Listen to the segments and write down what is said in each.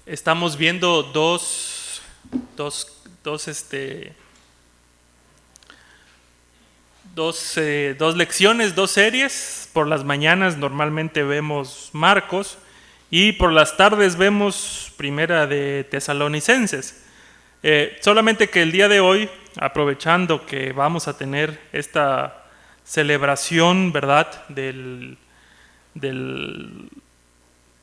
Estamos viendo dos lecciones, dos series. Por las mañanas normalmente vemos Marcos y por las tardes vemos Primera de Tesalonicenses. Solamente que el día de hoy, aprovechando que vamos a tener esta celebración, ¿verdad?, del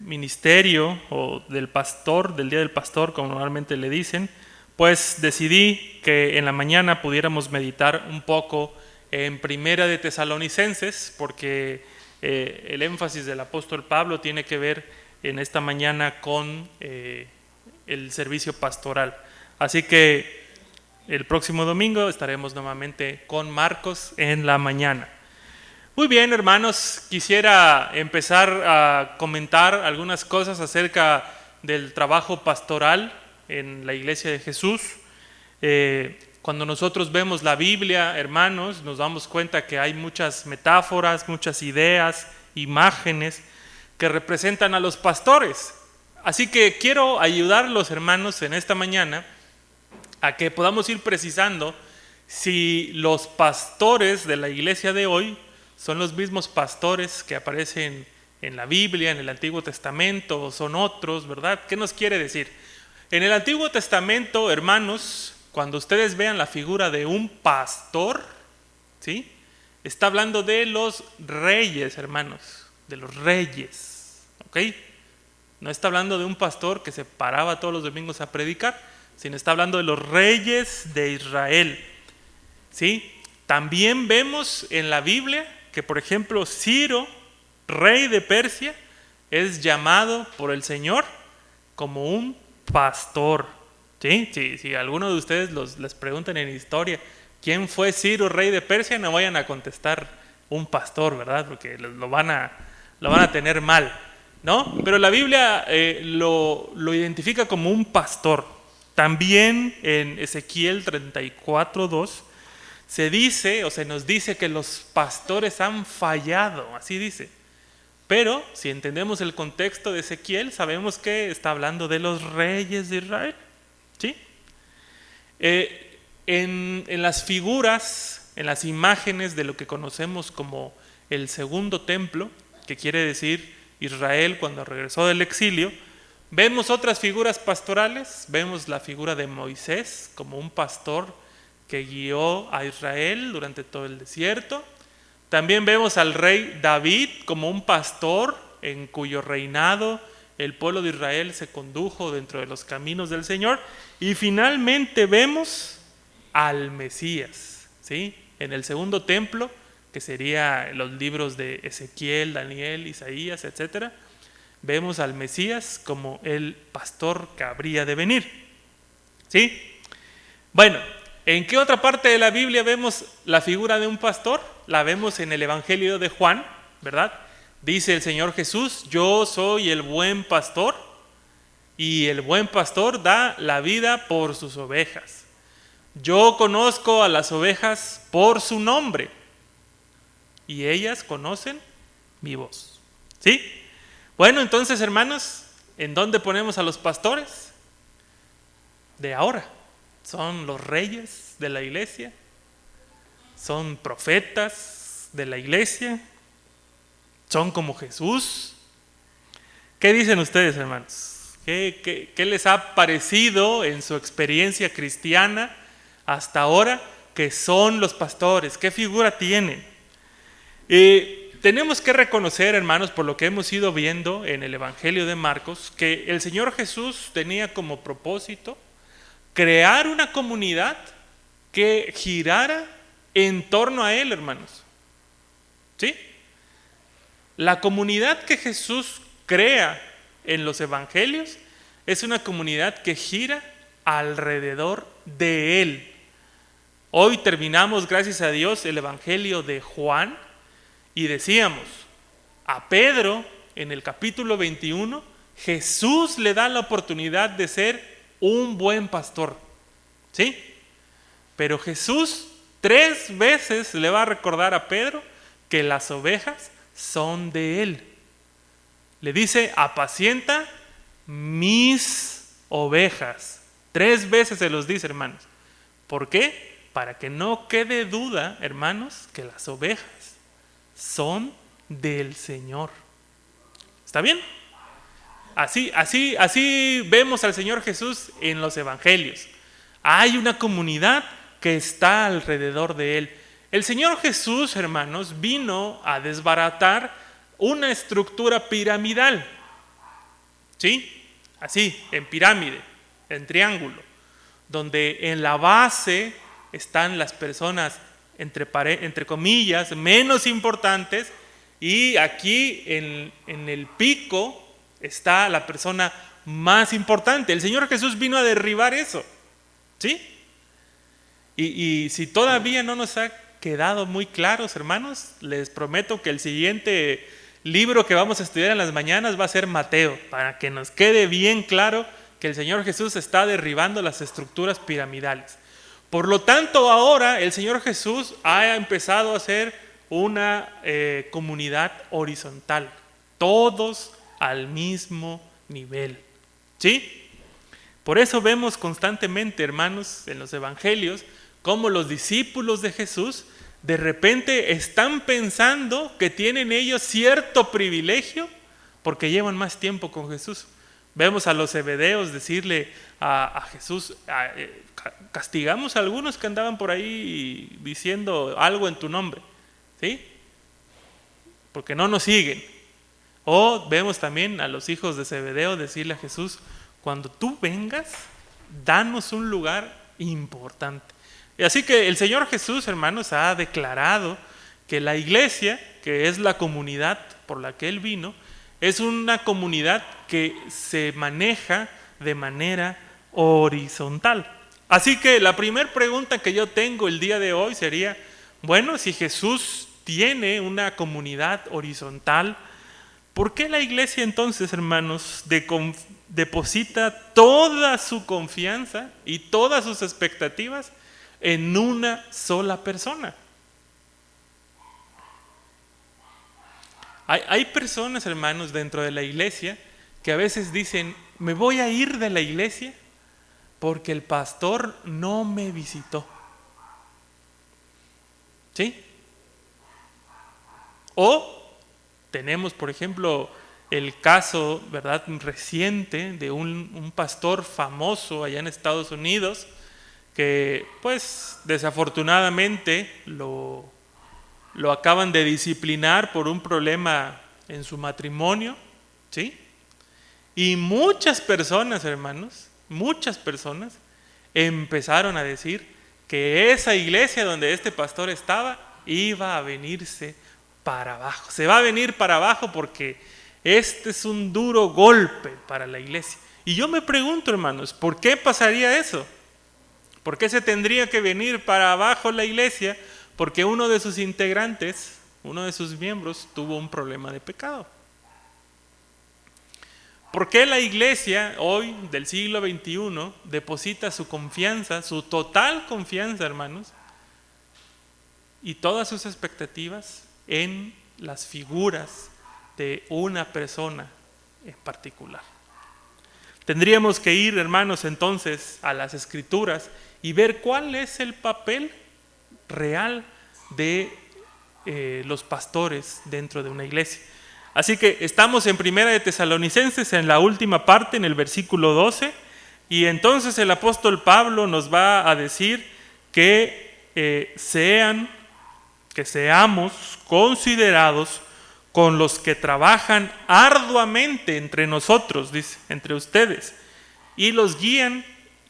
ministerio o del pastor, del día del pastor, como normalmente le dicen, pues decidí que en la mañana pudiéramos meditar un poco en Primera de Tesalonicenses, porque el énfasis del apóstol Pablo tiene que ver en esta mañana con el servicio pastoral. Así que el próximo domingo estaremos nuevamente con Marcos en la mañana. Muy bien, hermanos, quisiera empezar a comentar algunas cosas acerca del trabajo pastoral en la Iglesia de Jesús. Cuando nosotros vemos la Biblia, hermanos, nos damos cuenta que hay muchas metáforas, muchas ideas, imágenes que representan a los pastores. Así que quiero ayudar a los hermanos en esta mañana a que podamos ir precisando si los pastores de la iglesia de hoy son los mismos pastores que aparecen en la Biblia, en el Antiguo Testamento, o son otros, ¿verdad? ¿Qué nos quiere decir? En el Antiguo Testamento, hermanos, cuando ustedes vean la figura de un pastor, ¿sí?, está hablando de los reyes, hermanos, de los reyes, ¿ok? No está hablando de un pastor que se paraba todos los domingos a predicar, sino está hablando de los reyes de Israel, ¿sí? También vemos en la Biblia que, por ejemplo, Ciro, rey de Persia, es llamado por el Señor como un pastor, ¿sí? Si alguno de ustedes les preguntan en historia quién fue Ciro, rey de Persia, no vayan a contestar un pastor, ¿verdad? Porque lo van a tener mal, ¿no? Pero la Biblia lo identifica como un pastor. También en Ezequiel 34:2 se dice, o se nos dice, que los pastores han fallado, así dice. Pero si entendemos el contexto de Ezequiel, sabemos que está hablando de los reyes de Israel, ¿sí? En las figuras, en las imágenes de lo que conocemos como el segundo templo, que quiere decir Israel cuando regresó del exilio, vemos otras figuras pastorales. Vemos la figura de Moisés como un pastor que guió a Israel durante todo el desierto. También vemos al rey David como un pastor en cuyo reinado el pueblo de Israel se condujo dentro de los caminos del Señor. Y finalmente vemos al Mesías, ¿sí?, en el segundo templo, que sería los libros de Ezequiel, Daniel, Isaías, etc. Vemos al Mesías como el pastor que habría de venir, ¿sí? Bueno, ¿en qué otra parte de la Biblia vemos la figura de un pastor? La vemos en el Evangelio de Juan, ¿verdad? Dice el Señor Jesús: yo soy el buen pastor, y el buen pastor da la vida por sus ovejas. Yo conozco a las ovejas por su nombre, y ellas conocen mi voz, ¿sí? Bueno, entonces, hermanos, ¿en dónde ponemos a los pastores de ahora? ¿Son los reyes de la iglesia? ¿Son profetas de la iglesia? ¿Son como Jesús? ¿Qué dicen ustedes, hermanos? ¿Qué les ha parecido en su experiencia cristiana hasta ahora que son los pastores? ¿Qué figura tienen? Tenemos que reconocer, hermanos, por lo que hemos ido viendo en el Evangelio de Marcos, que el Señor Jesús tenía como propósito crear una comunidad que girara en torno a Él, hermanos, ¿sí? La comunidad que Jesús crea en los evangelios es una comunidad que gira alrededor de Él. Hoy terminamos, gracias a Dios, el Evangelio de Juan y decíamos, a Pedro en el capítulo 21, Jesús le da la oportunidad de ser un buen pastor, ¿sí? Pero Jesús 3 veces le va a recordar a Pedro que las ovejas son de Él. Le dice: apacienta mis ovejas. 3 veces se los dice, hermanos. ¿Por qué? Para que no quede duda, hermanos, que las ovejas son del Señor. ¿Está bien? Así vemos al Señor Jesús en los evangelios. Hay una comunidad que está alrededor de Él. El Señor Jesús, hermanos, vino a desbaratar una estructura piramidal. ¿Sí? Así, en pirámide, en triángulo, donde en la base están las personas, entre comillas, menos importantes, y aquí en el pico está la persona más importante. El Señor Jesús vino a derribar eso. ¿Sí? Y si todavía no nos ha quedado muy claros, hermanos, les prometo que el siguiente libro que vamos a estudiar en las mañanas va a ser Mateo, para que nos quede bien claro que el Señor Jesús está derribando las estructuras piramidales. Por lo tanto, ahora el Señor Jesús ha empezado a hacer una comunidad horizontal, todos al mismo nivel. ¿Sí? Por eso vemos constantemente, hermanos, en los evangelios, cómo los discípulos de Jesús de repente están pensando que tienen ellos cierto privilegio porque llevan más tiempo con Jesús. Vemos a los zebedeos decirle a Jesús, castigamos a algunos que andaban por ahí diciendo algo en tu nombre, ¿sí? Porque no nos siguen. O vemos también a los hijos de Zebedeo decirle a Jesús, cuando tú vengas, danos un lugar importante. Y así que el Señor Jesús, hermanos, ha declarado que la iglesia, que es la comunidad por la que Él vino, es una comunidad que se maneja de manera horizontal. Así que la primera pregunta que yo tengo el día de hoy sería, bueno, si Jesús tiene una comunidad horizontal, ¿por qué la iglesia entonces, hermanos, deposita toda su confianza y todas sus expectativas en una sola persona? Hay personas, hermanos, dentro de la iglesia que a veces dicen, me voy a ir de la iglesia porque el pastor no me visitó. ¿Sí? O tenemos, por ejemplo, el caso, ¿verdad?, reciente de un pastor famoso allá en Estados Unidos que, pues, desafortunadamente lo acaban de disciplinar por un problema en su matrimonio, ¿sí? Y muchas personas, hermanos, muchas personas empezaron a decir que esa iglesia donde este pastor estaba iba a venirse para abajo. Se va a venir para abajo porque este es un duro golpe para la iglesia. Y yo me pregunto, hermanos, ¿por qué pasaría eso? ¿Por qué se tendría que venir para abajo la iglesia? Porque uno de sus integrantes, uno de sus miembros, tuvo un problema de pecado. ¿Por qué la iglesia hoy, del siglo XXI, deposita su confianza, su total confianza, hermanos, y todas sus expectativas en las figuras de una persona en particular? Tendríamos que ir, hermanos, entonces a las Escrituras y ver cuál es el papel real de los pastores dentro de una iglesia. Así que estamos en Primera de Tesalonicenses, en la última parte, en el versículo 12, y entonces el apóstol Pablo nos va a decir que seamos considerados con los que trabajan arduamente entre nosotros, dice, entre ustedes, y los guían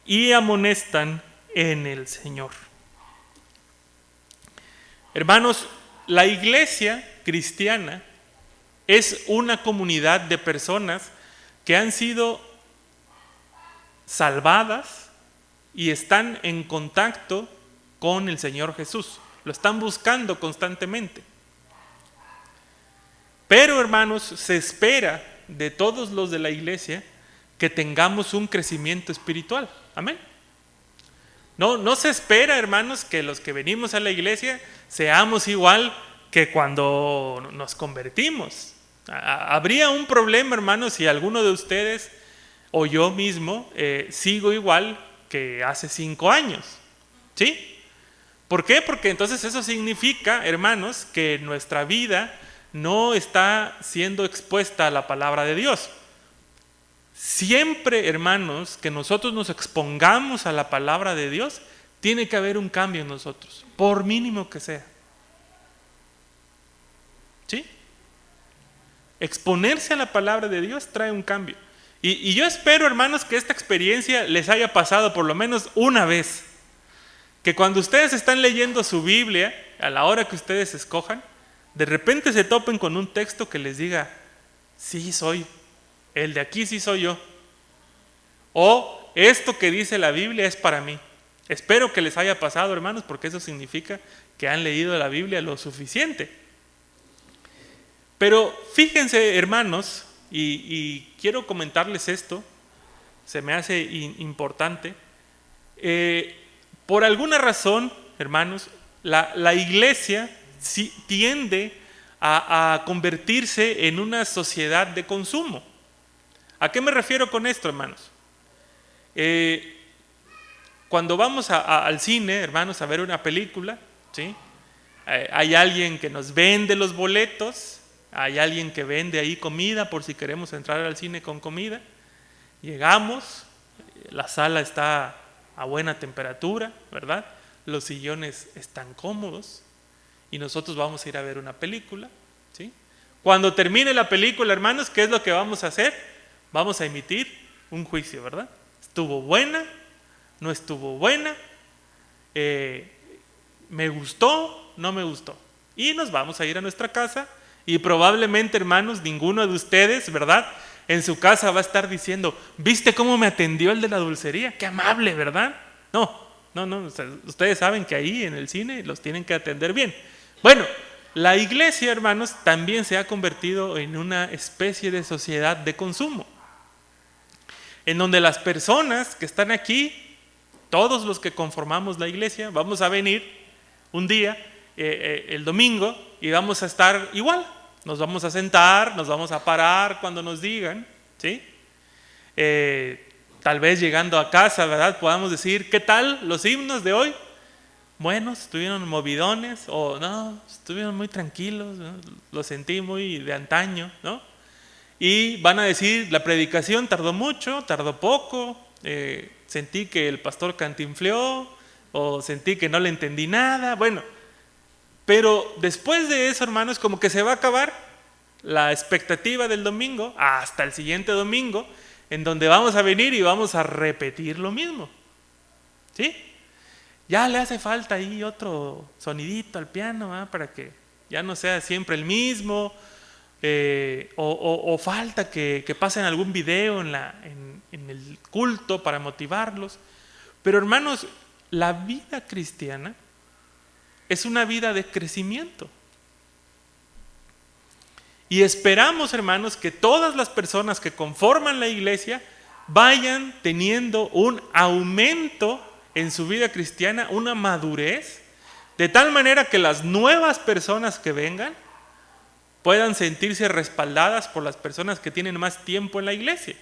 y amonestan en el Señor. Hermanos, la iglesia cristiana es una comunidad de personas que han sido salvadas y están en contacto con el Señor Jesús. Lo están buscando constantemente. Pero, hermanos, se espera de todos los de la iglesia que tengamos un crecimiento espiritual. Amén. No se espera, hermanos, que los que venimos a la iglesia seamos igual que cuando nos convertimos. Habría un problema, hermanos, si alguno de ustedes o yo mismo sigo igual que hace 5 años. ¿Sí? ¿Por qué? Porque entonces eso significa, hermanos, que nuestra vida no está siendo expuesta a la palabra de Dios. Siempre, hermanos, que nosotros nos expongamos a la palabra de Dios, tiene que haber un cambio en nosotros, por mínimo que sea. ¿Sí? Exponerse a la palabra de Dios trae un cambio. Y yo espero, hermanos, que esta experiencia les haya pasado por lo menos una vez. Que cuando ustedes están leyendo su Biblia, a la hora que ustedes escojan, de repente se topen con un texto que les diga, sí soy, el de aquí sí soy yo. O esto que dice la Biblia es para mí. Espero que les haya pasado, hermanos, porque eso significa que han leído la Biblia lo suficiente. Pero fíjense, hermanos, y quiero comentarles esto, se me hace importante. Por alguna razón, hermanos, la iglesia tiende a convertirse en una sociedad de consumo. ¿A qué me refiero con esto, hermanos? Cuando vamos al cine, hermanos, a ver una película, ¿sí? Hay alguien que nos vende los boletos, hay alguien que vende ahí comida por si queremos entrar al cine con comida. Llegamos, la sala está a buena temperatura, ¿verdad? Los sillones están cómodos y nosotros vamos a ir a ver una película, ¿sí? Cuando termine la película, hermanos, ¿qué es lo que vamos a hacer? Vamos a emitir un juicio, ¿verdad? ¿Estuvo buena? ¿No estuvo buena? ¿Me gustó? ¿No me gustó? Y nos vamos a ir a nuestra casa y probablemente, hermanos, ninguno de ustedes, ¿verdad?, en su casa va a estar diciendo, ¿viste cómo me atendió el de la dulcería? ¡Qué amable!, ¿verdad? No, ustedes saben que ahí en el cine los tienen que atender bien. Bueno, la iglesia, hermanos, también se ha convertido en una especie de sociedad de consumo, en donde las personas que están aquí, todos los que conformamos la iglesia, vamos a venir un día, el domingo, y vamos a estar igual. Nos vamos a sentar, nos vamos a parar cuando nos digan, ¿sí? Tal vez llegando a casa, ¿verdad?, podamos decir, ¿qué tal los himnos de hoy? Bueno, estuvieron movidones, o no, estuvieron muy tranquilos, ¿no? Lo sentí muy de antaño, ¿no? Y van a decir, la predicación tardó mucho, tardó poco, sentí que el pastor cantinfleó, o sentí que no le entendí nada, bueno. Pero después de eso, hermanos, como que se va a acabar la expectativa del domingo hasta el siguiente domingo, en donde vamos a venir y vamos a repetir lo mismo, ¿sí? Ya le hace falta ahí otro sonidito al piano, ¿eh?, para que ya no sea siempre el mismo, o falta que pasen algún video en el culto para motivarlos. Pero, hermanos, la vida cristiana es una vida de crecimiento. Y esperamos, hermanos, que todas las personas que conforman la iglesia vayan teniendo un aumento en su vida cristiana, una madurez, de tal manera que las nuevas personas que vengan puedan sentirse respaldadas por las personas que tienen más tiempo en la iglesia.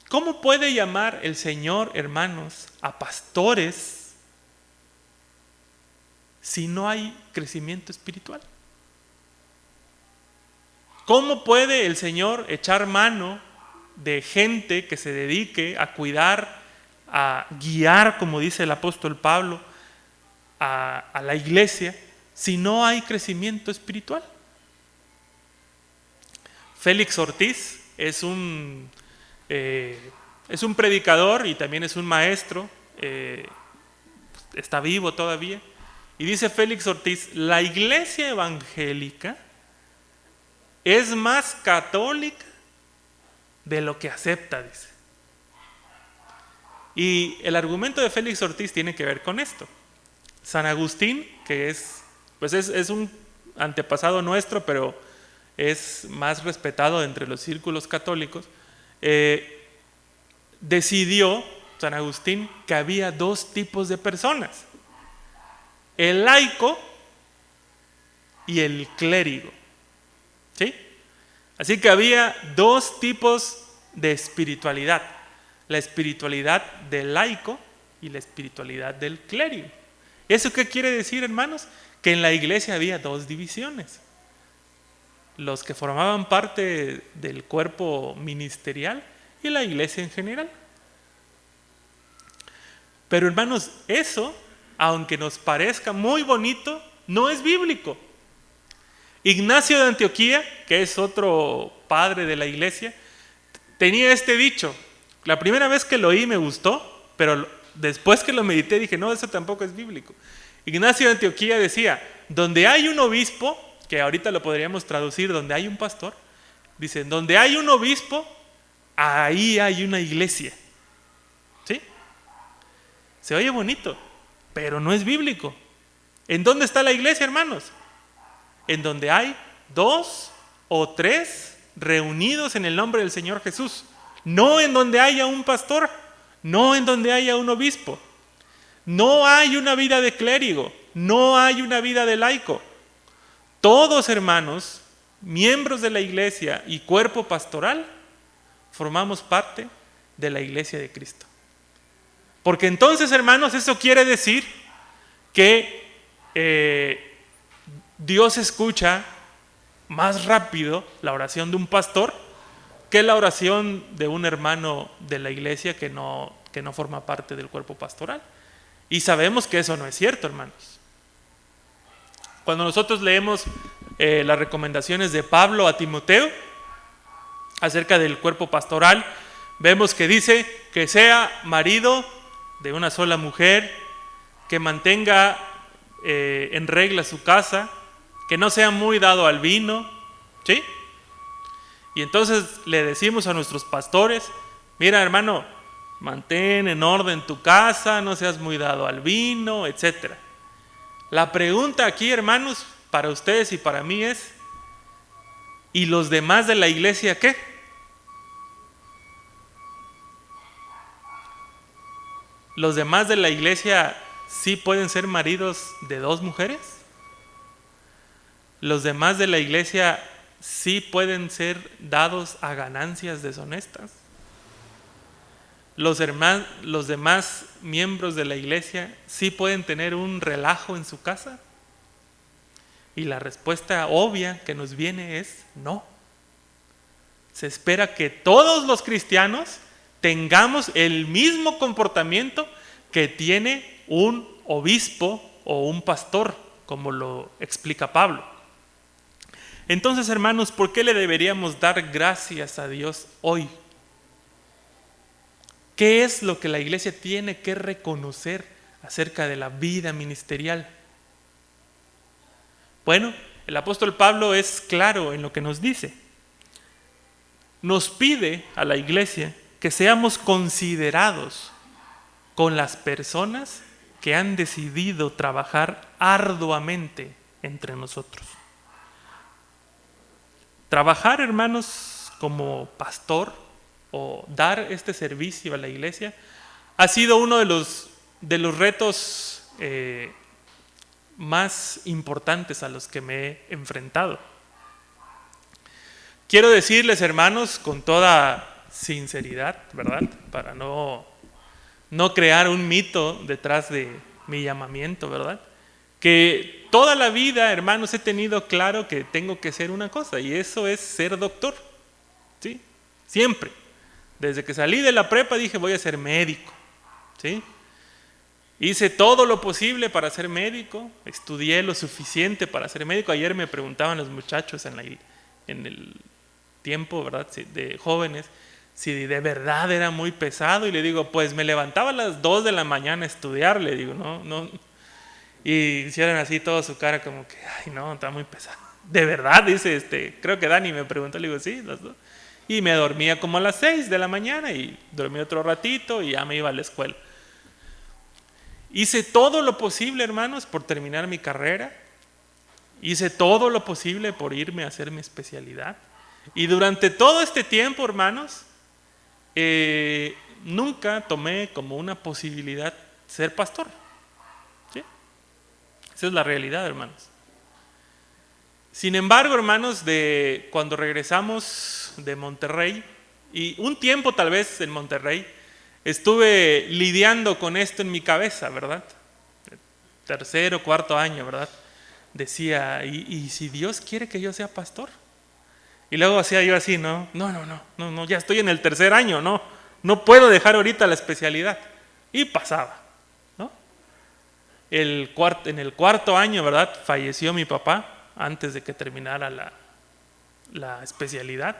¿Cómo puede llamar el Señor, hermanos, a pastores si no hay crecimiento espiritual? ¿Cómo puede el Señor echar mano de gente que se dedique a cuidar, a guiar, como dice el apóstol Pablo, a la iglesia, si no hay crecimiento espiritual? Félix Ortiz es un predicador y también es un maestro, está vivo todavía, y dice Félix Ortiz, la iglesia evangélica es más católica de lo que acepta, dice. Y el argumento de Félix Ortiz tiene que ver con esto. San Agustín, que es un antepasado nuestro, pero es más respetado entre los círculos católicos, decidió, San Agustín, que había dos tipos de personas: el laico y el clérigo, ¿sí? Así que había dos tipos de espiritualidad. La espiritualidad del laico y la espiritualidad del clérigo. ¿Eso qué quiere decir, hermanos? Que en la iglesia había dos divisiones. Los que formaban parte del cuerpo ministerial y la iglesia en general. Pero hermanos, eso, aunque nos parezca muy bonito, no es bíblico. Ignacio de Antioquía, que es otro padre de la iglesia, tenía este dicho. La primera vez que lo oí me gustó, pero después que lo medité dije, no, eso tampoco es bíblico. Ignacio de Antioquía decía, donde hay un obispo, que ahorita lo podríamos traducir, donde hay un pastor, dice, donde hay un obispo, ahí hay una iglesia. ¿Sí? Se oye bonito, pero no es bíblico. ¿En dónde está la iglesia, hermanos? En donde hay 2 o 3 reunidos en el nombre del Señor Jesús. No en donde haya un pastor, no en donde haya un obispo. No hay una vida de clérigo, no hay una vida de laico. Todos, hermanos, miembros de la iglesia y cuerpo pastoral, formamos parte de la iglesia de Cristo. Porque entonces, hermanos, eso quiere decir que Dios escucha más rápido la oración de un pastor que la oración de un hermano de la iglesia que no forma parte del cuerpo pastoral. Y sabemos que eso no es cierto, hermanos. Cuando nosotros leemos las recomendaciones de Pablo a Timoteo acerca del cuerpo pastoral, vemos que dice que sea marido de una sola mujer, que mantenga en regla su casa, que no sea muy dado al vino, ¿sí? Y entonces le decimos a nuestros pastores, mira, hermano, mantén en orden tu casa, no seas muy dado al vino, etc. La pregunta aquí, hermanos, para ustedes y para mí es, ¿y los demás de la iglesia qué? ¿Los demás de la iglesia sí pueden ser maridos de 2 mujeres? ¿Los demás de la iglesia sí pueden ser dados a ganancias deshonestas? ¿Los demás miembros de la iglesia sí pueden tener un relajo en su casa? Y la respuesta obvia que nos viene es no. Se espera que todos los cristianos tengamos el mismo comportamiento que tiene un obispo o un pastor, como lo explica Pablo. Entonces, hermanos, ¿por qué le deberíamos dar gracias a Dios hoy? ¿Qué es lo que la iglesia tiene que reconocer acerca de la vida ministerial? Bueno, el apóstol Pablo es claro en lo que nos dice. Nos pide a la iglesia que seamos considerados con las personas que han decidido trabajar arduamente entre nosotros. Trabajar, hermanos, como pastor o dar este servicio a la iglesia ha sido uno de los retos más importantes a los que me he enfrentado. Quiero decirles, hermanos, con toda sinceridad, ¿verdad? Para no crear un mito detrás de mi llamamiento, ¿verdad? Que toda la vida, hermanos, he tenido claro que tengo que ser una cosa, y eso es ser doctor, ¿sí? Siempre. Desde que salí de la prepa dije, voy a ser médico, ¿sí? Hice todo lo posible para ser médico, estudié lo suficiente para ser médico. Ayer me preguntaban los muchachos en el tiempo, ¿verdad?, de jóvenes, si de verdad era muy pesado, y le digo, pues me levantaba a las 2 de la mañana a estudiar, le digo, no. Y hicieron así toda su cara como que, ay no, está muy pesado. De verdad, dice, creo que Dani me preguntó, le digo, sí, las 2. Y me dormía como a las 6 de la mañana y dormí otro ratito y ya me iba a la escuela. Hice todo lo posible, hermanos, por terminar mi carrera. Hice todo lo posible por irme a hacer mi especialidad. Y durante todo este tiempo, hermanos, nunca tomé como una posibilidad ser pastor. ¿Sí? Esa es la realidad, hermanos. Sin embargo, hermanos, cuando regresamos de Monterrey, Y un tiempo tal vez en Monterrey estuve lidiando con esto en mi cabeza, ¿verdad? Tercero, cuarto año, ¿verdad? Decía, ¿y si Dios quiere que yo sea pastor? Y luego hacía yo así, no, ya estoy en el tercer año, no puedo dejar ahorita la especialidad. Y pasaba, ¿no? En el cuarto año, ¿verdad? Falleció mi papá antes de que terminara la especialidad.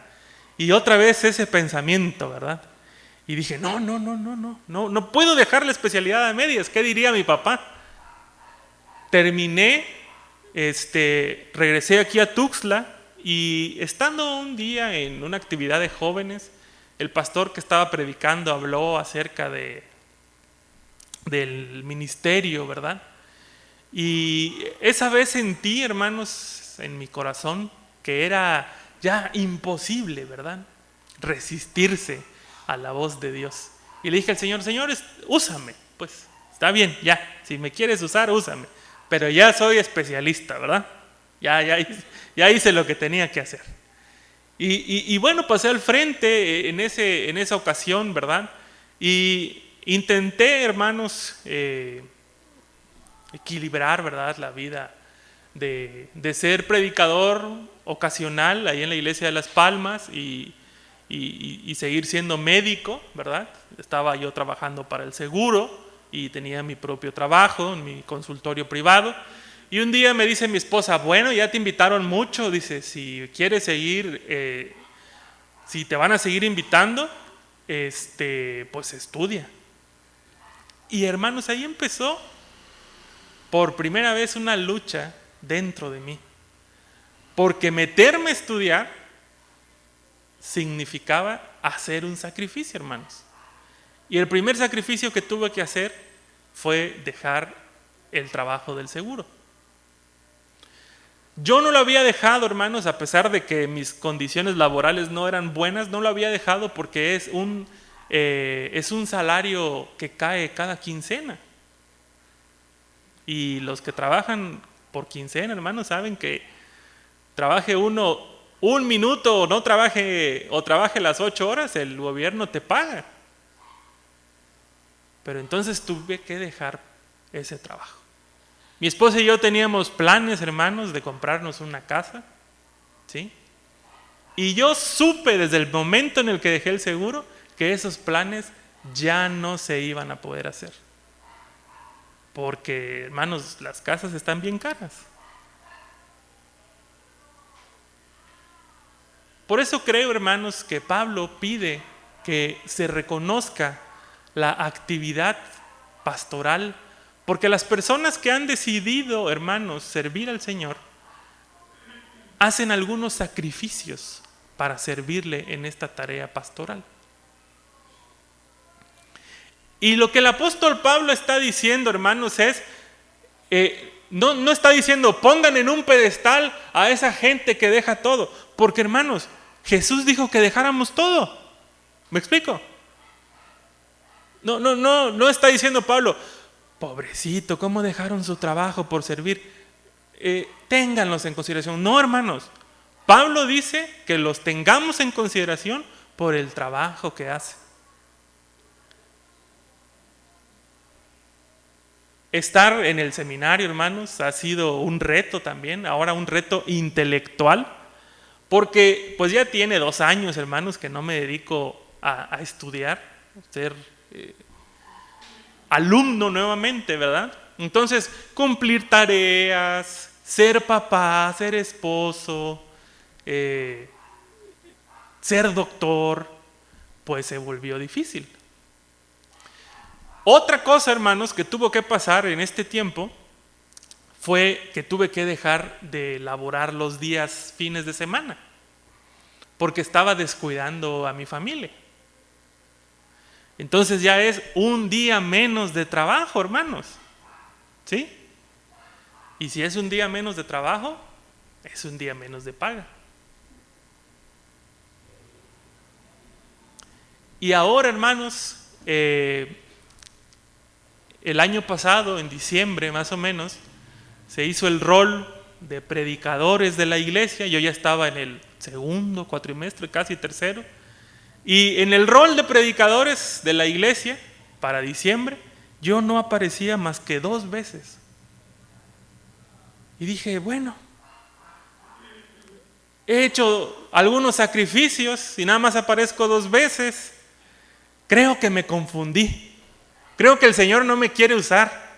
Y otra vez ese pensamiento, ¿verdad? Y dije, no puedo dejar la especialidad a medias. ¿Qué diría mi papá? Terminé, regresé aquí a Tuxtla y estando un día en una actividad de jóvenes, el pastor que estaba predicando habló acerca del ministerio, ¿verdad? Y esa vez sentí, hermanos, en mi corazón que era ya imposible, ¿verdad?, resistirse a la voz de Dios. Y le dije al Señor, Señor, úsame, pues está bien, ya, si me quieres usar, úsame, pero ya soy especialista, ¿verdad? Ya hice lo que tenía que hacer. Y bueno, pasé al frente en esa ocasión, ¿verdad? Y intenté, hermanos, equilibrar, ¿verdad?, la vida de ser predicador ocasional ahí en la iglesia de Las Palmas y seguir siendo médico, ¿verdad? Estaba yo trabajando para el seguro y tenía mi propio trabajo en mi consultorio privado. Y un día me dice mi esposa, bueno, ya te invitaron mucho, dice, si quieres seguir, si te van a seguir invitando, pues estudia. Y hermanos, ahí empezó por primera vez una lucha dentro de mí, porque meterme a estudiar significaba hacer un sacrificio, hermanos. Y el primer sacrificio que tuve que hacer fue dejar el trabajo del seguro. Yo no lo había dejado, hermanos, a pesar de que mis condiciones laborales no eran buenas, no lo había dejado porque es un salario que cae cada quincena. Y los que trabajan por quincena, hermanos, saben que trabaje uno un minuto o no trabaje, o trabaje las 8 horas, el gobierno te paga. Pero entonces tuve que dejar ese trabajo. Mi esposa y yo teníamos planes, hermanos, de comprarnos una casa, ¿sí? Y yo supe desde el momento en el que dejé el seguro que esos planes ya no se iban a poder hacer. Porque, hermanos, las casas están bien caras. Por eso creo, hermanos, que Pablo pide que se reconozca la actividad pastoral, porque las personas que han decidido, hermanos, servir al Señor, hacen algunos sacrificios para servirle en esta tarea pastoral. Y lo que el apóstol Pablo está diciendo, hermanos, es, no está diciendo pongan en un pedestal a esa gente que deja todo, porque, hermanos, Jesús dijo que dejáramos todo. ¿Me explico? No está diciendo Pablo, pobrecito, ¿cómo dejaron su trabajo por servir? Ténganlos en consideración. No, hermanos, Pablo dice que los tengamos en consideración por el trabajo que hacen. Estar en el seminario, hermanos, ha sido un reto también, ahora un reto intelectual, porque pues ya tiene 2 años, hermanos, que no me dedico a estudiar, ser alumno nuevamente, ¿verdad? Entonces, cumplir tareas, ser papá, ser esposo, ser doctor, pues se volvió difícil. Otra cosa, hermanos, que tuvo que pasar en este tiempo fue que tuve que dejar de laborar los días fines de semana, porque estaba descuidando a mi familia. Entonces ya es un día menos de trabajo, hermanos. ¿Sí? Y si es un día menos de trabajo, es un día menos de paga. Y ahora, hermanos, el año pasado, en diciembre más o menos, se hizo el rol de predicadores de la iglesia. Yo ya estaba en el segundo cuatrimestre, casi tercero. Y en el rol de predicadores de la iglesia, para diciembre, yo no aparecía más que 2 veces. Y dije, bueno, he hecho algunos sacrificios y nada más aparezco 2 veces. Creo que me confundí. Creo que el Señor no me quiere usar.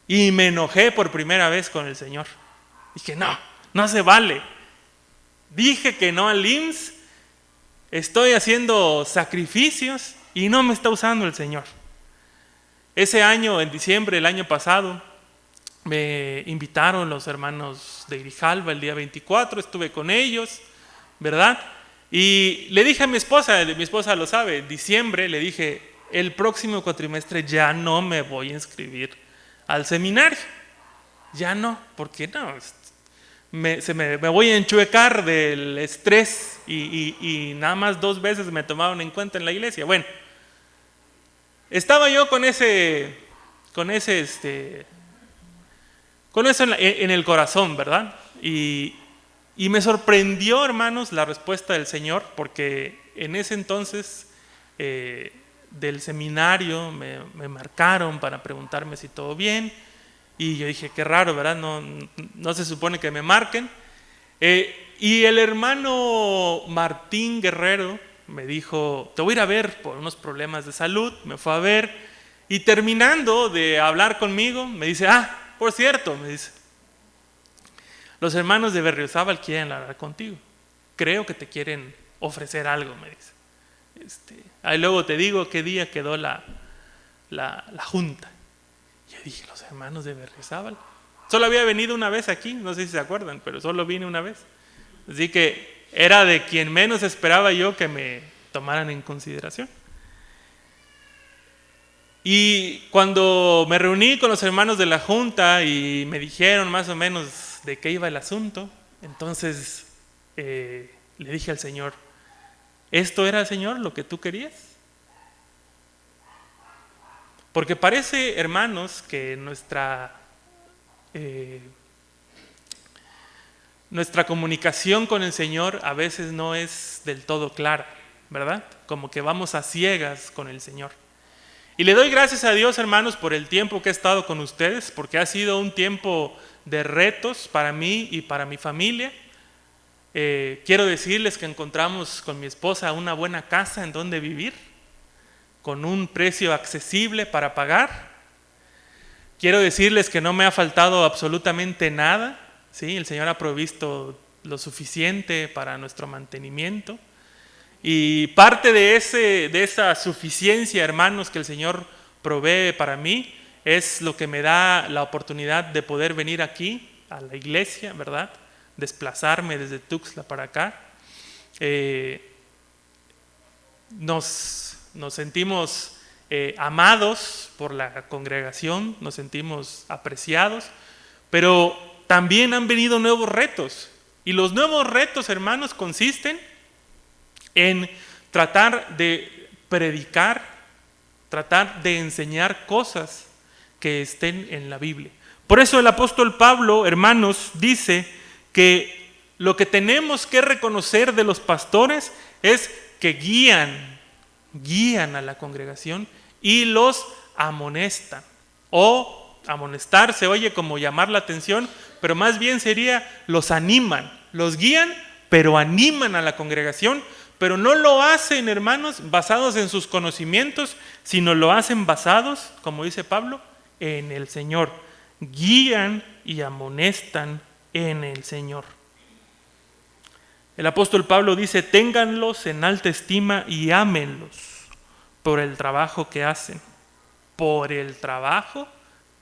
Y me enojé por primera vez con el Señor. Dije, no se vale. Dije que no al IMSS. Estoy haciendo sacrificios y no me está usando el Señor. Ese año, en diciembre del año pasado, me invitaron los hermanos de Grijalva el día 24, estuve con ellos, ¿verdad? Y le dije a mi esposa lo sabe, en diciembre le dije, el próximo cuatrimestre ya no me voy a inscribir al seminario. Ya no, porque no, me voy a enchuecar del estrés y nada más 2 veces me tomaron en cuenta en la iglesia. Bueno, estaba yo con eso en el corazón, ¿verdad? Y me sorprendió, hermanos, la respuesta del Señor, porque en ese entonces del seminario me marcaron para preguntarme si todo bien. Y yo dije, qué raro, ¿verdad? No se supone que me marquen. Y el hermano Martín Guerrero me dijo, te voy a ir a ver por unos problemas de salud. Me fue a ver y terminando de hablar conmigo, me dice, por cierto, me dice, los hermanos de Berriozábal quieren hablar contigo. Creo que te quieren ofrecer algo, me dice. Ahí luego te digo qué día quedó la junta. Yo dije, los hermanos de Berriozábal. Solo había venido una vez aquí, no sé si se acuerdan, pero solo vine una vez. Así que era de quien menos esperaba yo que me tomaran en consideración. Y cuando me reuní con los hermanos de la junta y me dijeron más o menos de qué iba el asunto, entonces le dije al Señor, ¿esto era, Señor, lo que tú querías? Porque parece, hermanos, que nuestra comunicación con el Señor a veces no es del todo clara, ¿verdad? Como que vamos a ciegas con el Señor. Y le doy gracias a Dios, hermanos, por el tiempo que he estado con ustedes, porque ha sido un tiempo de retos para mí y para mi familia. Quiero decirles que encontramos con mi esposa una buena casa en donde vivir, con un precio accesible para pagar. Quiero decirles que no me ha faltado absolutamente nada, ¿sí? El Señor ha provisto lo suficiente para nuestro mantenimiento. Y parte de esa suficiencia, hermanos, que el Señor provee para mí, es lo que me da la oportunidad de poder venir aquí, a la iglesia, ¿verdad? Desplazarme desde Tuxtla para acá. Nos sentimos amados por la congregación, nos sentimos apreciados, pero también han venido nuevos retos. Y los nuevos retos, hermanos, consisten en tratar de predicar, tratar de enseñar cosas que estén en la Biblia. Por eso el apóstol Pablo, hermanos, dice que lo que tenemos que reconocer de los pastores es que guían a la congregación y los amonestan. O amonestar se oye como llamar la atención, pero más bien sería los animan, los guían, pero animan a la congregación. Pero no lo hacen, hermanos, basados en sus conocimientos, sino lo hacen basados, como dice Pablo, en el Señor. Guían y amonestan en el Señor. El apóstol Pablo dice, ténganlos en alta estima y ámenlos por el trabajo que hacen. Por el trabajo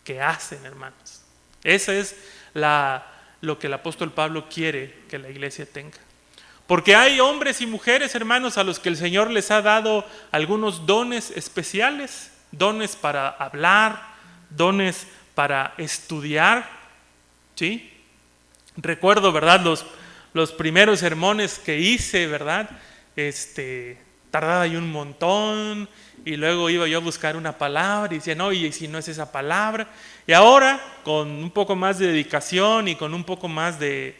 que hacen, hermanos. Eso es lo que el apóstol Pablo quiere que la iglesia tenga. Porque hay hombres y mujeres, hermanos, a los que el Señor les ha dado algunos dones especiales, dones para hablar, dones para estudiar, ¿sí? Recuerdo, ¿verdad? Los primeros sermones que hice, ¿verdad? Tardaba yo un montón y luego iba yo a buscar una palabra y decía, no, y si no es esa palabra. Y ahora, con un poco más de dedicación y con un poco más de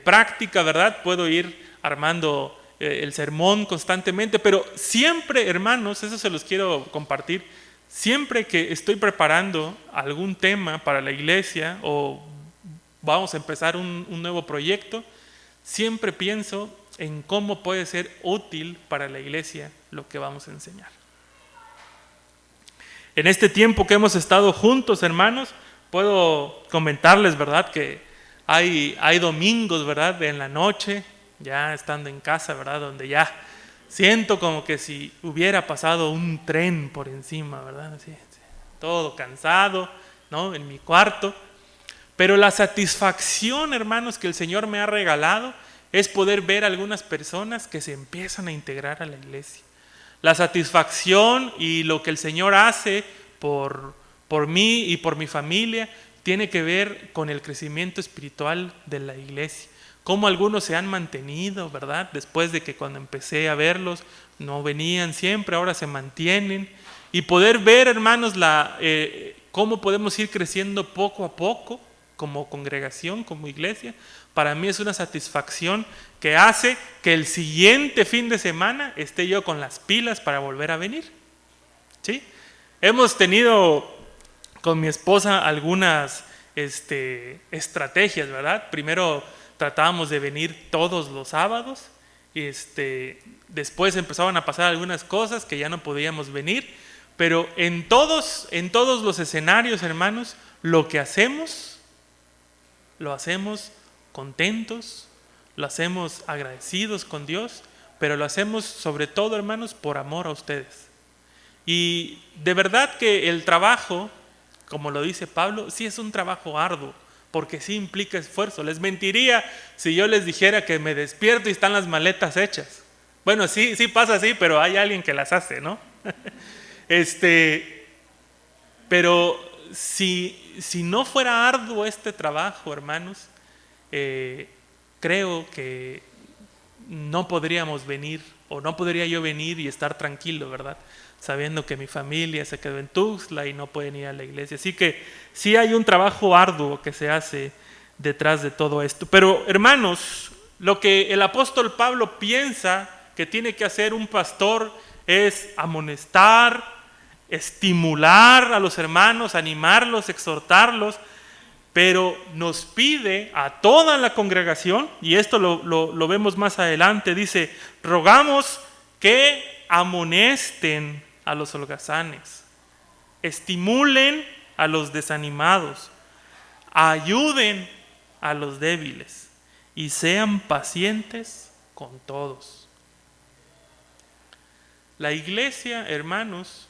práctica, ¿verdad? Puedo ir armando el sermón constantemente, pero siempre, hermanos, eso se los quiero compartir, siempre que estoy preparando algún tema para la iglesia o vamos a empezar un nuevo proyecto, siempre pienso en cómo puede ser útil para la iglesia lo que vamos a enseñar. En este tiempo que hemos estado juntos, hermanos, puedo comentarles, ¿verdad?, que hay domingos, ¿verdad?, en la noche, ya estando en casa, ¿verdad?, donde ya siento como que si hubiera pasado un tren por encima, ¿verdad?, así, todo cansado, ¿no?, en mi cuarto. Pero la satisfacción, hermanos, que el Señor me ha regalado es poder ver a algunas personas que se empiezan a integrar a la iglesia. La satisfacción y lo que el Señor hace por mí y por mi familia tiene que ver con el crecimiento espiritual de la iglesia. Cómo algunos se han mantenido, ¿verdad? Después de que cuando empecé a verlos no venían siempre, ahora se mantienen. Y poder ver, hermanos, cómo podemos ir creciendo poco a poco como congregación, como iglesia, para mí es una satisfacción que hace que el siguiente fin de semana esté yo con las pilas para volver a venir. ¿Sí? Hemos tenido con mi esposa algunas estrategias, ¿verdad? Primero tratábamos de venir todos los sábados, después empezaban a pasar algunas cosas que ya no podíamos venir, pero en todos los escenarios, hermanos, lo que hacemos, lo hacemos contentos, lo hacemos agradecidos con Dios, pero lo hacemos sobre todo, hermanos, por amor a ustedes. Y de verdad que el trabajo, como lo dice Pablo, sí es un trabajo arduo, porque sí implica esfuerzo. Les mentiría si yo les dijera que me despierto y están las maletas hechas. Bueno, sí pasa así, pero hay alguien que las hace, ¿no? Pero si no fuera arduo este trabajo, hermanos, creo que no podríamos venir, o no podría yo venir y estar tranquilo, ¿verdad?, sabiendo que mi familia se quedó en Tuxtla y no pueden ir a la iglesia. Así que sí hay un trabajo arduo que se hace detrás de todo esto. Pero, hermanos, lo que el apóstol Pablo piensa que tiene que hacer un pastor es amonestar, estimular a los hermanos, animarlos, exhortarlos, pero nos pide a toda la congregación, y esto lo vemos más adelante, dice, rogamos que amonesten a los holgazanes, estimulen a los desanimados, ayuden a los débiles y sean pacientes con todos. La iglesia, hermanos,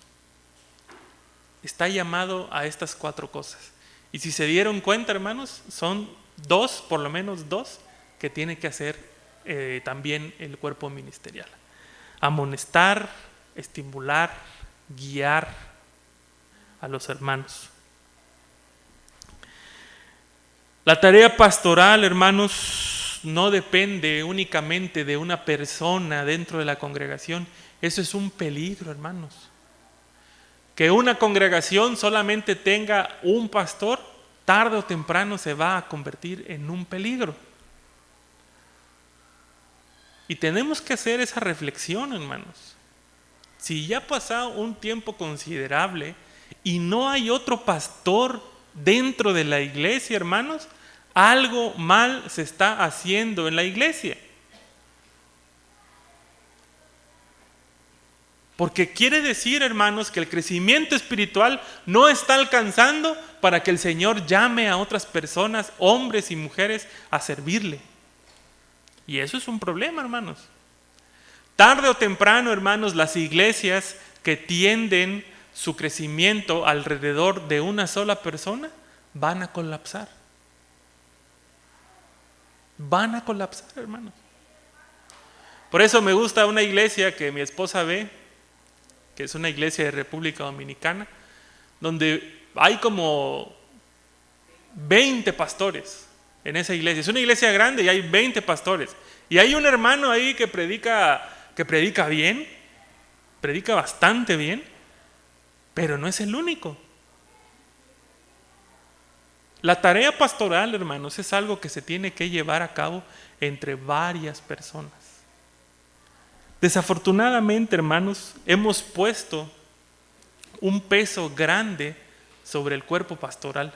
está llamado a estas 4 cosas. Y si se dieron cuenta, hermanos, son 2, por lo menos 2, que tiene que hacer también el cuerpo ministerial. Amonestar, estimular, guiar a los hermanos. La tarea pastoral, hermanos, no depende únicamente de una persona dentro de la congregación. Eso es un peligro, hermanos. Que una congregación solamente tenga un pastor, tarde o temprano se va a convertir en un peligro. Y tenemos que hacer esa reflexión, hermanos. Si ya ha pasado un tiempo considerable y no hay otro pastor dentro de la iglesia, hermanos, algo mal se está haciendo en la iglesia. Porque quiere decir, hermanos, que el crecimiento espiritual no está alcanzando para que el Señor llame a otras personas, hombres y mujeres, a servirle. Y eso es un problema, hermanos. Tarde o temprano, hermanos, las iglesias que tienden su crecimiento alrededor de una sola persona van a colapsar. Van a colapsar, hermanos. Por eso me gusta una iglesia que mi esposa ve, que es una iglesia de República Dominicana, donde hay como 20 pastores en esa iglesia. Es una iglesia grande y hay 20 pastores. Y hay un hermano ahí que predica bien, predica bastante bien, pero no es el único. La tarea pastoral, hermanos, es algo que se tiene que llevar a cabo entre varias personas. Desafortunadamente, hermanos, hemos puesto un peso grande sobre el cuerpo pastoral.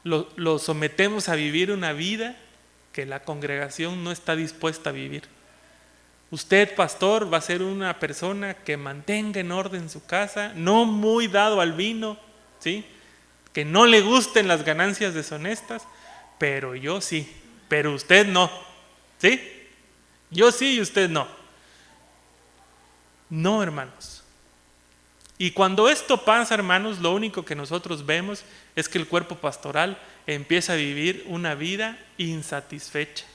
Lo sometemos a vivir una vida que la congregación no está dispuesta a vivir. Usted, pastor, va a ser una persona que mantenga en orden su casa, no muy dado al vino, ¿sí? Que no le gusten las ganancias deshonestas, pero yo sí, pero usted no, ¿sí? Yo sí y usted no. No, hermanos. Y cuando esto pasa, hermanos, lo único que nosotros vemos es que el cuerpo pastoral empieza a vivir una vida insatisfecha.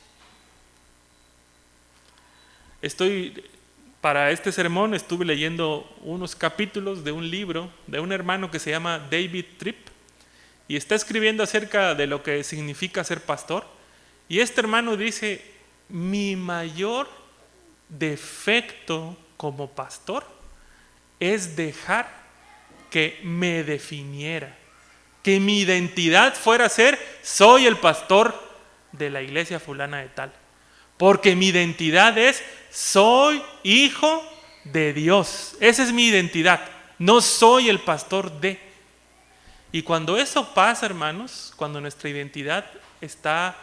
Para este sermón estuve leyendo unos capítulos de un libro de un hermano que se llama David Tripp y está escribiendo acerca de lo que significa ser pastor. Y este hermano dice: mi mayor defecto como pastor es dejar que me definiera, que mi identidad fuera ser: soy el pastor de la iglesia fulana de tal. Porque mi identidad es: soy hijo de Dios. Esa es mi identidad. No soy el pastor de. Y cuando eso pasa, hermanos, cuando nuestra identidad está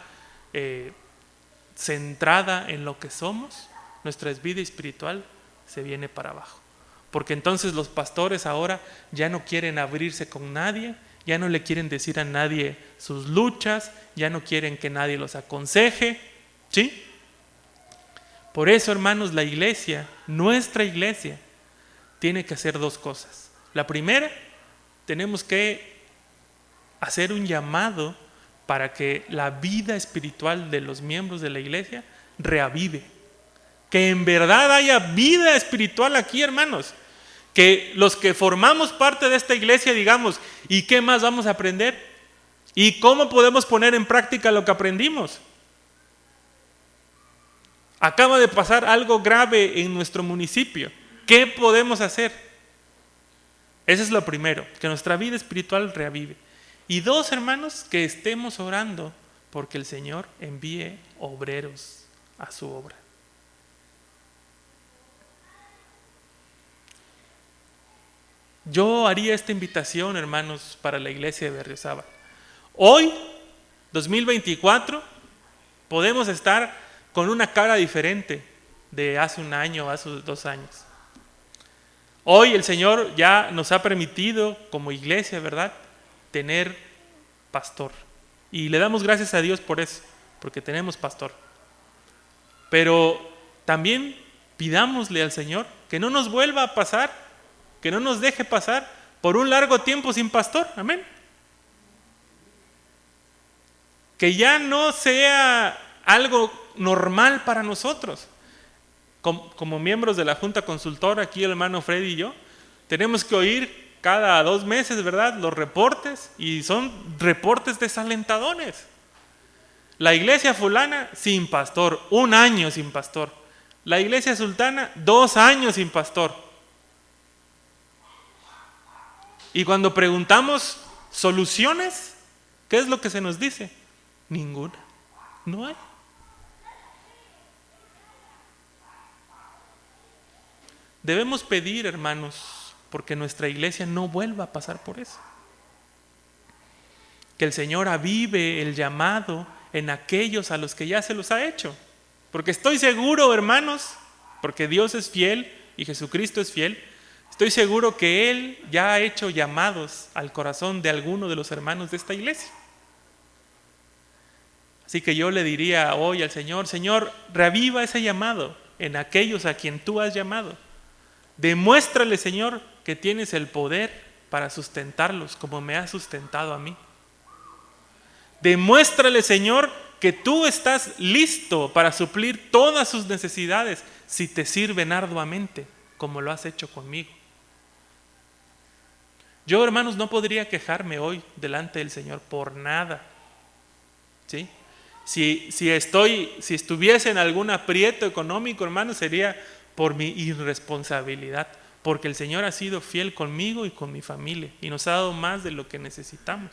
centrada en lo que somos, nuestra vida espiritual se viene para abajo. Porque entonces los pastores ahora ya no quieren abrirse con nadie, ya no le quieren decir a nadie sus luchas, ya no quieren que nadie los aconseje, ¿sí? Por eso, hermanos, la iglesia, nuestra iglesia, tiene que hacer dos cosas. La primera, tenemos que hacer un llamado para que la vida espiritual de los miembros de la iglesia reavive. Que en verdad haya vida espiritual aquí, hermanos. Que los que formamos parte de esta iglesia digamos: ¿y qué más vamos a aprender? ¿Y cómo podemos poner en práctica lo que aprendimos? Acaba de pasar algo grave en nuestro municipio. ¿Qué podemos hacer? Eso es lo primero, que nuestra vida espiritual reavive. Y dos, hermanos, que estemos orando porque el Señor envíe obreros a su obra. Yo haría esta invitación, hermanos, para la iglesia de Berriozábal. Hoy, 2024, podemos estar con una cara diferente de hace un año o hace 2 años. Hoy el Señor ya nos ha permitido como iglesia, ¿verdad?, tener pastor. Y le damos gracias a Dios por eso, porque tenemos pastor. Pero también pidámosle al Señor que no nos vuelva a pasar, que no nos deje pasar por un largo tiempo sin pastor. Amén. Que ya no sea algo normal para nosotros. Como miembros de la Junta Consultora, aquí el hermano Freddy y yo, tenemos que oír cada 2 meses, ¿verdad?, los reportes, y son reportes desalentadores. La iglesia fulana sin pastor, 1 año sin pastor. La iglesia sultana, 2 años sin pastor. Y cuando preguntamos soluciones, ¿qué es lo que se nos dice? Ninguna. No hay. Debemos pedir, hermanos, porque nuestra iglesia no vuelva a pasar por eso. Que el Señor avive el llamado en aquellos a los que ya se los ha hecho. Porque estoy seguro, hermanos, porque Dios es fiel y Jesucristo es fiel, estoy seguro que Él ya ha hecho llamados al corazón de alguno de los hermanos de esta iglesia. Así que yo le diría hoy al Señor: Señor, reaviva ese llamado en aquellos a quien tú has llamado. Demuéstrale, Señor, que tienes el poder para sustentarlos como me has sustentado a mí. Demuéstrale, Señor, que tú estás listo para suplir todas sus necesidades si te sirven arduamente, como lo has hecho conmigo. Yo, hermanos, no podría quejarme hoy delante del Señor por nada, ¿sí? Si estuviese en algún aprieto económico, hermanos, sería por mi irresponsabilidad, porque el Señor ha sido fiel conmigo y con mi familia y nos ha dado más de lo que necesitamos.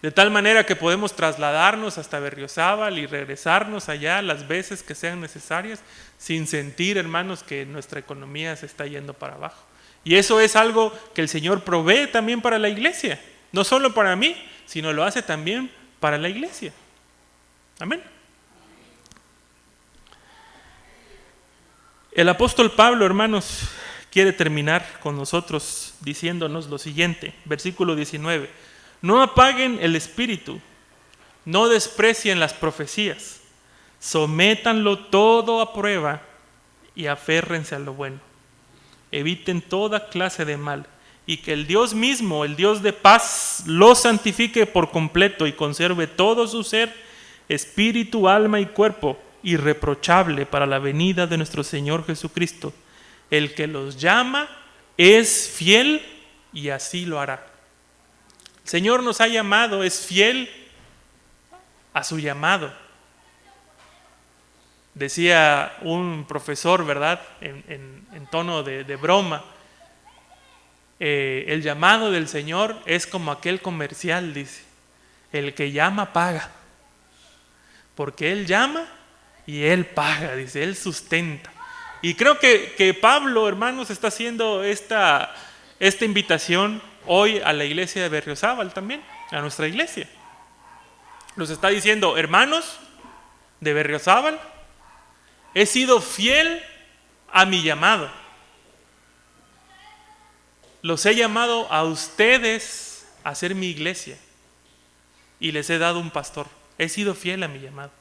De tal manera que podemos trasladarnos hasta Berriozábal y regresarnos allá las veces que sean necesarias, sin sentir, hermanos, que nuestra economía se está yendo para abajo. Y eso es algo que el Señor provee también para la iglesia. No solo para mí, sino lo hace también para la iglesia. Amén. El apóstol Pablo, hermanos, quiere terminar con nosotros diciéndonos lo siguiente, versículo 19. No apaguen el espíritu, no desprecien las profecías, sométanlo todo a prueba y aférrense a lo bueno. Eviten toda clase de mal y que el Dios mismo, el Dios de paz, los santifique por completo y conserve todo su ser, espíritu, alma y cuerpo, irreprochable para la venida de nuestro Señor Jesucristo. El que los llama es fiel y así lo hará. El Señor nos ha llamado, es fiel a su llamado. Decía un profesor, ¿verdad?, en tono de broma, el llamado del Señor es como aquel comercial, dice, el que llama paga, porque Él llama y Él paga, dice, Él sustenta. Y creo que Pablo, hermanos, está haciendo esta invitación hoy a la iglesia de Berriozábal también, a nuestra iglesia. Nos está diciendo, hermanos de Berriozábal, he sido fiel a mi llamado. Los he llamado a ustedes a ser mi iglesia y les he dado un pastor. He sido fiel a mi llamado.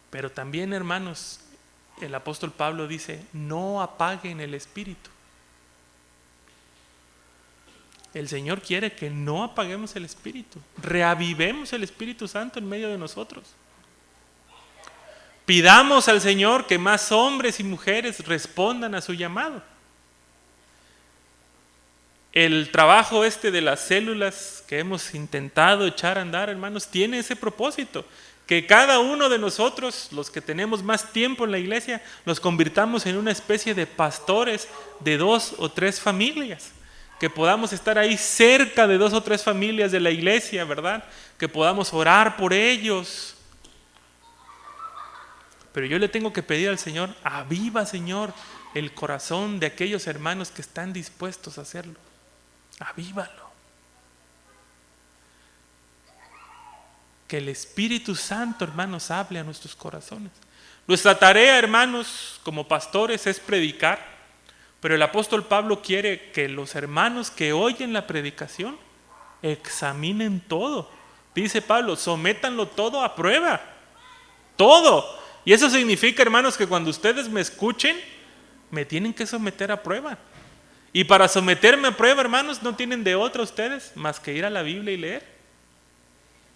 Pero también, hermanos, el apóstol Pablo dice, no apaguen el espíritu. El Señor quiere que no apaguemos el espíritu, reavivemos el Espíritu Santo en medio de nosotros. Pidamos al Señor que más hombres y mujeres respondan a su llamado. El trabajo de las células que hemos intentado echar a andar, hermanos, tiene ese propósito. Que cada uno de nosotros, los que tenemos más tiempo en la iglesia, nos convirtamos en una especie de pastores de 2 o 3 familias. Que podamos estar ahí cerca de 2 o 3 familias de la iglesia, ¿verdad? Que podamos orar por ellos. Pero yo le tengo que pedir al Señor, aviva, Señor, el corazón de aquellos hermanos que están dispuestos a hacerlo. Avívalo. Que el Espíritu Santo, hermanos, hable a nuestros corazones. Nuestra tarea, hermanos, como pastores es predicar, pero el apóstol Pablo quiere que los hermanos que oyen la predicación examinen todo. Dice Pablo, sométanlo todo a prueba. Todo. Y eso significa, hermanos, que cuando ustedes me escuchen, me tienen que someter a prueba. Y para someterme a prueba, hermanos, no tienen de otra ustedes más que ir a la Biblia y leer.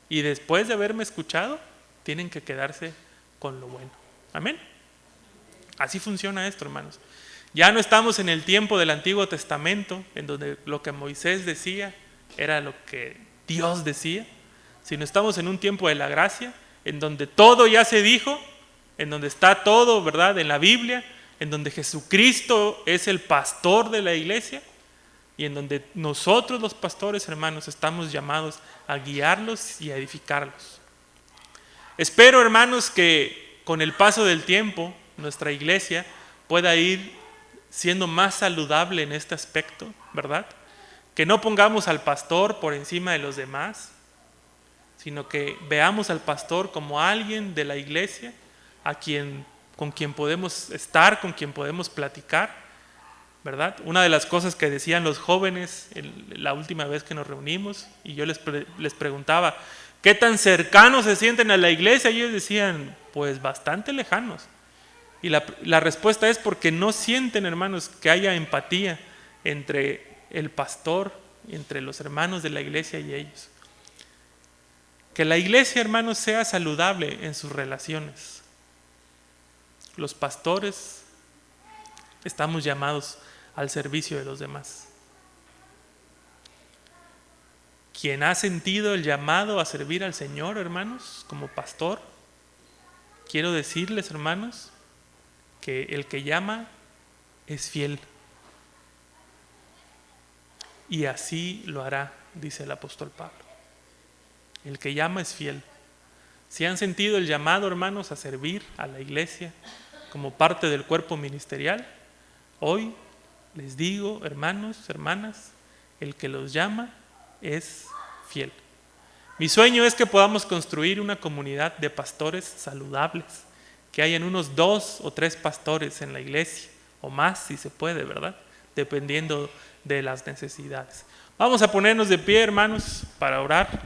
Y después de haberme escuchado, tienen que quedarse con lo bueno. Amén. Así funciona esto, hermanos. Ya no estamos en el tiempo del Antiguo Testamento, en donde lo que Moisés decía era lo que Dios decía, sino estamos en un tiempo de la gracia, en donde todo ya se dijo, en donde está todo, ¿verdad?, en la Biblia, en donde Jesucristo es el pastor de la iglesia y en donde nosotros los pastores, hermanos, estamos llamados a guiarlos y a edificarlos. Espero, hermanos, que con el paso del tiempo nuestra iglesia pueda ir siendo más saludable en este aspecto, ¿verdad? Que no pongamos al pastor por encima de los demás, sino que veamos al pastor como alguien de la iglesia con quien podemos estar, con quien podemos platicar, ¿verdad? Una de las cosas que decían los jóvenes la última vez que nos reunimos, y yo les preguntaba, ¿qué tan cercanos se sienten a la iglesia? Y ellos decían, pues bastante lejanos. Y la respuesta es porque no sienten, hermanos, que haya empatía entre el pastor, entre los hermanos de la iglesia y ellos. Que la iglesia, hermanos, sea saludable en sus relaciones. Los pastores estamos llamados al servicio de los demás. Quien ha sentido el llamado a servir al Señor, hermanos, como pastor, quiero decirles, hermanos, que el que llama es fiel. Y así lo hará dice el apóstol Pablo. El que llama es fiel. Si han sentido el llamado, hermanos, a servir a la iglesia como parte del cuerpo ministerial, hoy les digo, hermanos, hermanas, el que los llama es fiel. Mi sueño es que podamos construir una comunidad de pastores saludables, que hayan unos 2 o 3 pastores en la iglesia, o más si se puede, ¿verdad? Dependiendo de las necesidades. Vamos a ponernos de pie, hermanos, para orar.